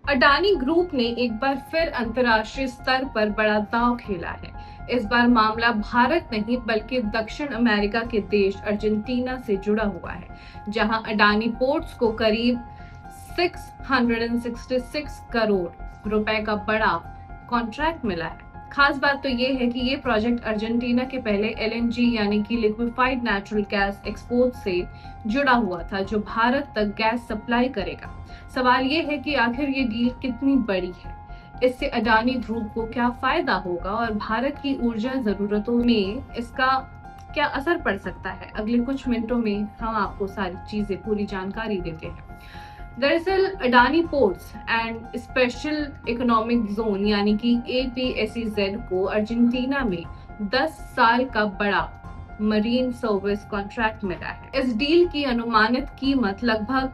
Adani group ने एक बार फिर अंतर्राष्ट्रीय स्तर पर बड़ा दांव खेला है। इस बार मामला भारत नहीं बल्कि दक्षिण अमेरिका के देश अर्जेंटीना से जुड़ा हुआ है, जहां अडानी पोर्ट्स को करीब 666 करोड़ रुपए का बड़ा कॉन्ट्रैक्ट मिला है। खास बात तो ये है कि ये प्रोजेक्ट अर्जेंटीना के पहले एलएनजी यानी कि लिक्विफाइड नेचुरल गैस एक्सपोर्ट से जुड़ा हुआ था, जो भारत तक गैस सप्लाई करेगा। सवाल ये है कि आखिर ये डील कितनी बड़ी है, इससे अडानी ग्रुप को क्या फायदा होगा और भारत की ऊर्जा जरूरतों में इसका क्या असर पड़ सकता है। अगले कुछ मिनटों में हम आपको सारी चीजें पूरी जानकारी देते हैं। दरअसल Adani ports and special economic zone यानी कि APSEZ को अर्जेंटीना में 10 साल का बड़ा मरीन सर्विस कॉन्ट्रैक्ट मिला है। इस डील की अनुमानित कीमत लगभग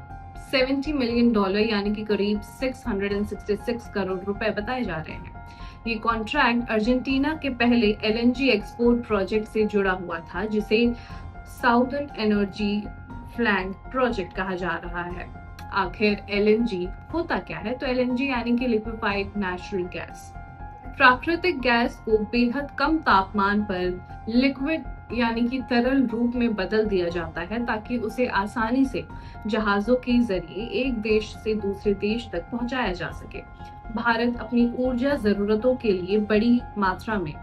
$70 मिलियन यानी कि करीब 666 करोड़ रुपए बताए जा रहे हैं। ये कॉन्ट्रैक्ट अर्जेंटीना के पहले LNG एक्सपोर्ट प्रोजेक्ट से जुड़ा हुआ था, जिसे साउदर्न एनर्जी फ्लैंग प्रोजेक्ट कहा जा रहा है। आखिर LNG होता क्या है? तो LNG यानी कि लिक्विफाइड नेचुरल गैस, प्राकृतिक गैस को बेहद कम तापमान पर लिक्विड यानी कि तरल रूप में बदल दिया जाता है, ताकि उसे आसानी से जहाजों के जरिए एक देश से दूसरे देश तक पहुंचाया जा सके। भारत अपनी ऊर्जा जरूरतों के लिए बड़ी मात्रा में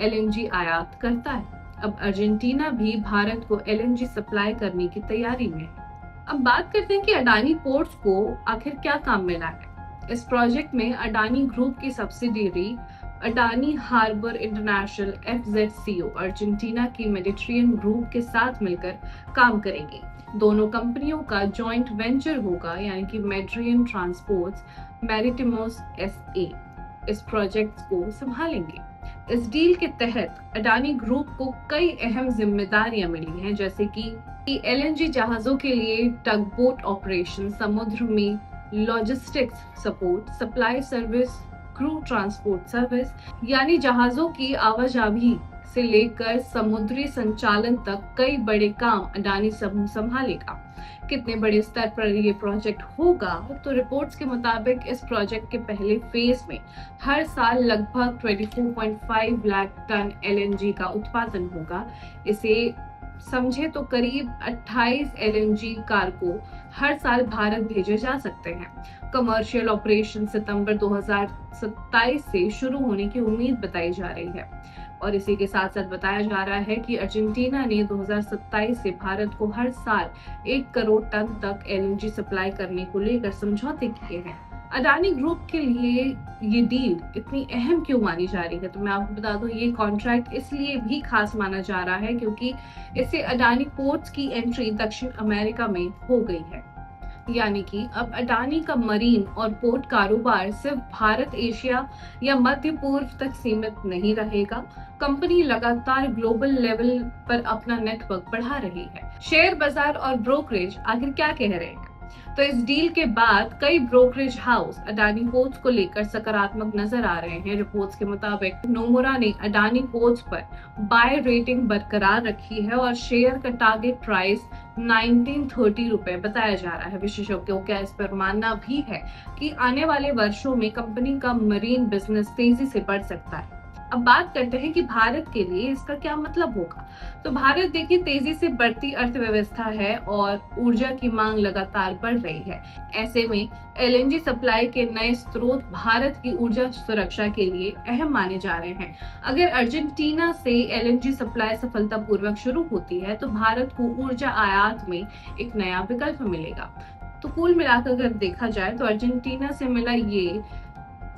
LNG आयात करता है। अब अर्जेंटीना भी भारत को LNG सप्लाई करने की तैयारी में है। अब बात करते हैं कि अडानी पोर्ट्स को आखिर क्या काम मिला है। इस प्रोजेक्ट में अडानी ग्रुप की subsidiary Adani harbour international FZCO Argentina की मेडिटेरियन ग्रुप के साथ मिलकर काम करेंगी। दोनों कंपनियों का जॉइंट वेंचर होगा यानी कि मेडिटेरियन ट्रांसपोर्ट्स मैरिटिमोस SA इस प्रोजेक्ट को संभालेंगे। इस डील के तहत अडानी ग्रुप को कई अहम जिम्मेदारियां मिली हैं, जैसे कि LNG जहाजों के लिए टग बोट ऑपरेशन, समुद्र में logistics support, supply service, crew transport service यानी जहाजों की आवाजाही से लेकर समुद्री संचालन तक कई बड़े काम अडानी समूह संभालेगा। कितने बड़े स्तर पर ये प्रोजेक्ट होगा? तो रिपोर्ट्स के मुताबिक इस प्रोजेक्ट के पहले फेज में हर साल लगभग 24.5 लाख टन LNG का उत्पादन होगा। इसे समझे तो करीब 28 LNG कार्गो हर साल भारत भेजे जा सकते हैं। कमर्शियल ऑपरेशन सितंबर 2027 से शुरू होने की उम्मीद बताई जा रही है और इसी के साथ साथ बताया जा रहा है कि अर्जेंटीना ने 2027 से भारत को हर साल 1 करोड़ टन तक LNG सप्लाई करने को लेकर समझौते किए हैं। अडानी ग्रुप के लिए ये डील इतनी अहम क्यों मानी जा रही है? तो मैं आपको बता दूं, ये कॉन्ट्रैक्ट इसलिए भी खास माना जा रहा है क्योंकि इससे अडानी पोर्ट्स की एंट्री दक्षिण अमेरिका में हो गई है। यानी कि अब अडानी का मरीन और पोर्ट कारोबार सिर्फ भारत, एशिया या मध्य पूर्व तक सीमित नहीं रहेगा। कंपनी लगातार ग्लोबल लेवल पर अपना नेटवर्क बढ़ा रही है। शेयर बाजार और ब्रोकरेज आखिर क्या कह रहे हैं? तो इस डील के बाद कई ब्रोकरेज हाउस अडानी पोर्ट्स को लेकर सकारात्मक नजर आ रहे हैं। रिपोर्ट्स के मुताबिक नोमुरा ने अडानी पोर्ट्स पर बाय रेटिंग बरकरार रखी है और शेयर का टारगेट प्राइस 1930 रुपए बताया जा रहा है। विशेषज्ञों का इस पर मानना भी है कि आने वाले वर्षों में कंपनी का मरीन बिजनेस तेजी से बढ़ सकता है। अब बात करते हैं कि भारत के लिए इसका क्या मतलब होगा। तो भारत देखिए तेजी से बढ़ती अर्थव्यवस्था है और ऊर्जा की मांग लगातार बढ़ रही है। ऐसे में LNG सप्लाई के नए स्रोत भारत की ऊर्जा सुरक्षा के लिए अहम माने जा रहे हैं। अगर अर्जेंटीना से LNG सप्लाई सफलतापूर्वक शुरू होती है तो भारत को ऊर्जा आयात में एक नया विकल्प मिलेगा। तो कुल मिलाकर अगर देखा जाए तो अर्जेंटीना से मिला ये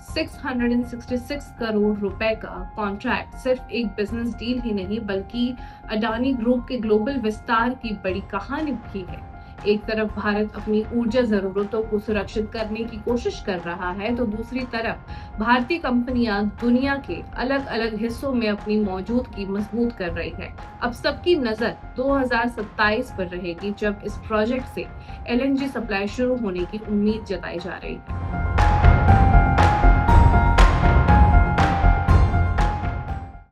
666 करोड़ रुपए का कॉन्ट्रैक्ट सिर्फ एक बिजनेस डील ही नहीं बल्कि अडानी ग्रुप के ग्लोबल विस्तार की बड़ी कहानी भी है। एक तरफ भारत अपनी ऊर्जा जरूरतों को सुरक्षित करने की कोशिश कर रहा है, तो दूसरी तरफ भारतीय कंपनियां दुनिया के अलग अलग हिस्सों में अपनी मौजूदगी मजबूत कर रही है। अब सबकी नजर 2027 पर रहेगी, जब इस प्रोजेक्ट से LNG सप्लाई शुरू होने की उम्मीद जताई जा रही है।